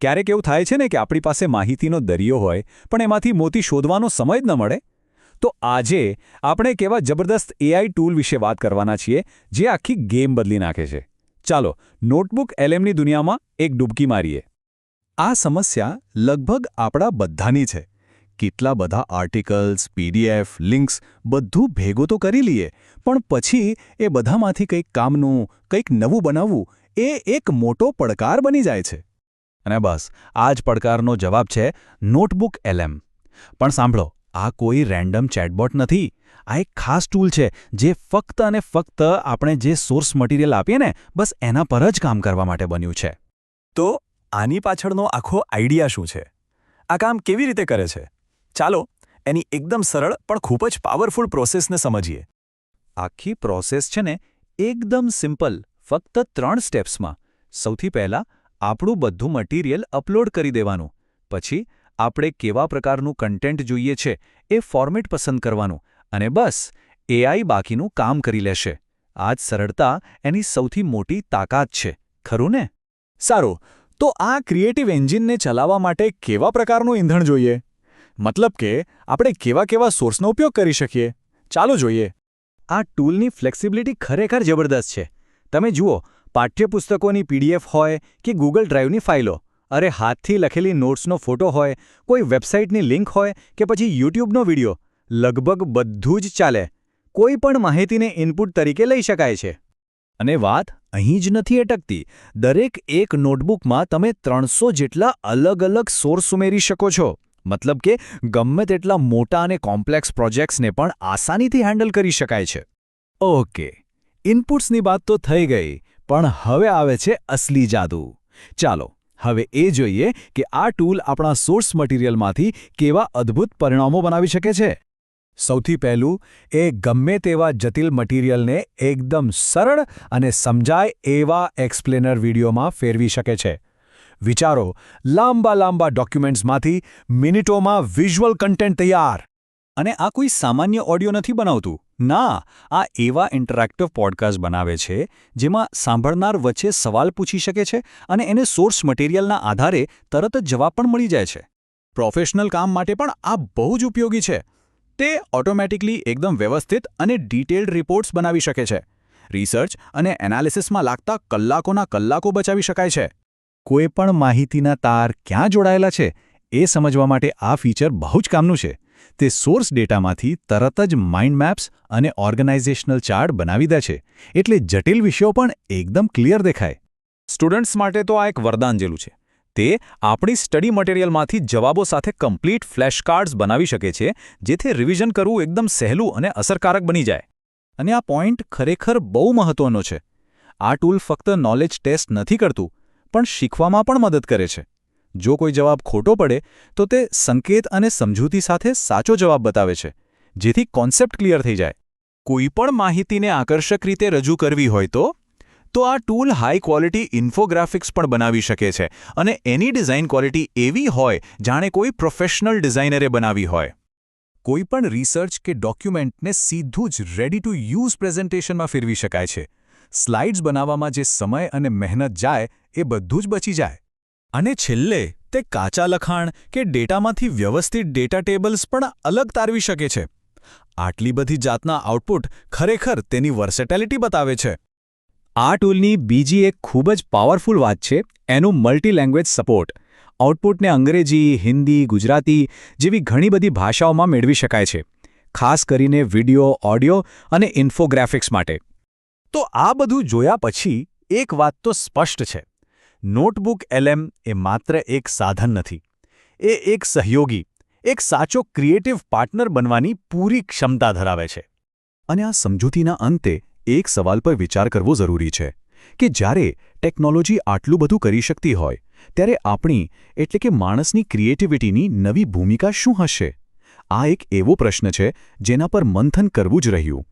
ક્યારેક એવું થાય છે ને કે આપણી પાસે માહિતીનો દરિયો હોય પણ એમાંથી મોતી શોધવાનો સમય જ ન મળે. તો આજે આપણે એક એવા જબરદસ્ત એઆઈ ટૂલ વિશે વાત કરવાના છીએ જે આખી ગેમ બદલી નાખે છે. ચાલો નોટબુક એલએમની દુનિયામાં એક ડૂબકી મારીએ. આ સમસ્યા લગભગ આપણા બધાની છે. કેટલા બધા આર્ટિકલ્સ, પીડીએફ, લિંક્સ બધું ભેગું તો કરી લઈએ પણ પછી એ બધામાંથી કંઈક કામનું, કંઈક નવું બનાવવું એ એક મોટો પડકાર બની જાય છે. અને બસ આ જ પડકારનો જવાબ છે નોટબુક એલએમ. પણ સાંભળો, આ કોઈ રેન્ડમ ચેટબોટ નથી. આ એક ખાસ ટૂલ છે જે ફક્ત અને ફક્ત આપણે જે સોર્સ મટીરિયલ આપીએ ને બસ એના પર જ કામ કરવા માટે બન્યું છે. તો આની પાછળનો આખો આઈડિયા શું છે? આ કામ કેવી રીતે કરે છે? ચાલો એની એકદમ સરળ પણ ખૂબ જ પાવરફુલ પ્રોસેસને સમજીએ. આખી પ્રોસેસ છે ને એકદમ સિમ્પલ, ફક્ત 3 સ્ટેપ્સમાં. સૌથી પહેલાં આપણું બધું મટીરિયલ અપલોડ કરી દેવાનું. પછી આપણે કેવા પ્રકારનું કન્ટેન્ટ જોઈએ છે એ ફોર્મેટ પસંદ કરવાનું અને બસ એઆઈ બાકીનું કામ કરી લેશે. આ જ સરળતા એની સૌથી મોટી તાકાત છે, ખરું ને? સારું, તો આ ક્રિએટિવ એન્જિનને ચલાવવા માટે કેવા પ્રકારનું ઈંધણ જોઈએ? મતલબ કે આપણે કેવા સોર્સનો ઉપયોગ કરી શકીએ? ચાલો જોઈએ. આ ટૂલની ફ્લેક્સિબિલિટી ખરેખર જબરદસ્ત છે. તમે જુઓ, પાઠ્યપુસ્તકોની પીડીએફ હોય કે ગૂગલ ડ્રાઈવની ફાઇલો, અરે હાથથી લખેલી નોટ્સનો ફોટો હોય, કોઈ વેબસાઇટની લિંક હોય કે પછી યુટ્યુબનો વિડિયો, લગભગ બધું જ ચાલે. કોઈ પણ માહિતીને ઇનપુટ તરીકે લઈ શકાય છે. અને વાત અહીં જ નથી અટકતી. દરેક એક નોટબુકમાં તમે 300 જેટલા અલગ-અલગ સોર્સ ઉમેરી શકો છો. મતલબ કે ગમે તેટલા મોટા અને કોમ્પ્લેક્સ પ્રોજેક્ટ્સને પણ આસાનીથી હેન્ડલ કરી શકાય છે. ઓકે, ઇનપુટ્સની વાત તો થઈ ગઈ, પણ હવે આવે છે અસલી જાદુ. ચાલો હવે એ જોઈએ કે આ ટૂલ આપણા સોર્સ મટીરિયલમાંથી કેવા અદ્ભુત પરિણામો બનાવી શકે છે. સૌથી પહેલું, એ ગમે તેવા જટિલ મટીરિયલને એકદમ સરળ અને સમજાય એવા એક્સપ્લેનર વિડીયોમાં ફેરવી શકે છે. વિચારો, લાંબા ડોક્યુમેન્ટ્સમાંથી મિનિટોમાં વિઝ્યુઅલ કન્ટેન્ટ તૈયાર. અને આ કોઈ સામાન્ય ઓડિયો નથી બનાવતું. ના, આ એવા ઇન્ટરેક્ટિવ પોડકાસ્ટ બનાવે છે જેમાં સાંભળનાર વચ્ચે સવાલ પૂછી શકે છે અને એને સોર્સ મટીરિયલના આધારે તરત જ જવાબ પણ મળી જાય છે. પ્રોફેશનલ કામ માટે પણ આ બહુ જ ઉપયોગી છે. તે ઓટોમેટિકલી એકદમ વ્યવસ્થિત અને ડિટેલ્ડ રિપોર્ટ્સ બનાવી શકે છે. રિસર્ચ અને એનાલિસિસમાં લાગતા કલાકો બચાવી શકાય છે. કોઈ પણ માહિતીના તાર ક્યાં જોડાયેલા છે એ સમજવા માટે આ ફીચર બહુ જ કામનું છે. તે સોર્સ ડેટામાંથી તરત જ માઇન્ડ મેપ્સ અને ઓર્ગેનાઇઝેશનલ ચાર્ટ બનાવી દે છે, એટલે જટિલ વિષયો પણ એકદમ ક્લિયર દેખાય. સ્ટુડન્ટ્સ માટે તો આ એક વરદાન જેવું છે. તે આપણી સ્ટડી મટીરિયલમાંથી જવાબો સાથે કમ્પ્લીટ ફ્લેશ કાર્ડ્સ બનાવી શકે છે, જેથી રિવિઝન કરવું એકદમ સહેલું અને અસરકારક બની જાય. અને આ પોઈન્ટ ખરેખર બહુ મહત્વનો છે. આ ટૂલ ફક્ત નોલેજ ટેસ્ટ નથી કરતું, પણ શીખવામાં પણ મદદ કરે છે. જો કોઈ જવાબ ખોટો પડે તો તે સંકેત અને સમજૂતી સાથે સાચો જવાબ બતાવે છે, જેથી કોન્સેપ્ટ ક્લિયર થઈ જાય. કોઈ પણ માહિતીને આકર્ષક રીતે રજૂ કરવી હોય તો આ ટૂલ હાઈ ક્વોલિટી ઇન્ફોગ્રાફિક્સ પણ બનાવી શકે છે અને એની ડિઝાઇન ક્વોલિટી એવી હોય જાણે કોઈ પ્રોફેશનલ ડિઝાઇનરે બનાવી હોય. કોઈ પણ રિસર્ચ કે ડોક્યુમેન્ટને સીધું જ રેડી ટુ યુઝ પ્રેઝન્ટેશનમાં ફેરવી શકાય છે. સ્લાઇડ્સ બનાવવામાં જે સમય અને મહેનત જાય એ બધું જ બચી જાય. અને છેલ્લે તે કાચા લખાણ કે ડેટામાંથી વ્યવસ્થિત ડેટા ટેબલ્સ પણ અલગ તારવી શકે છે. આટલી બધી જાતના આઉટપુટ ખરેખર તેની વર્સેટેલિટી બતાવે છે. આ ટૂલની બીજી એક ખૂબ જ પાવરફુલ વાત છે એનું મલ્ટી લેંગ્વેજ સપોર્ટ. આઉટપુટને અંગ્રેજી, હિન્દી, ગુજરાતી જેવી ઘણી બધી ભાષાઓમાં મેળવી શકાય છે, ખાસ કરીને વિડિયો, ઓડિયો અને ઇન્ફોગ્રાફિક્સ માટે. તો આ બધું જોયા પછી એક વાત તો સ્પષ્ટ છે. નોટબુક એલએમ એ માત્ર એક સાધન નથી. એ એક સહયોગી, એક સાચો ક્રિએટિવ પાર્ટનર બનવાની પૂરી ક્ષમતા ધરાવે છે. અને આ સમજૂતીના અંતે એક સવાલ પર વિચાર કરવો જરૂરી છે કે જ્યારે ટેકનોલોજી આટલું બધું કરી શકતી હોય, ત્યારે આપણી એટલે કે માણસની ક્રિએટિવિટીની નવી ભૂમિકા શું હશે? આ એક એવો પ્રશ્ન છે જેના પર મંથન કરવું જ રહ્યું.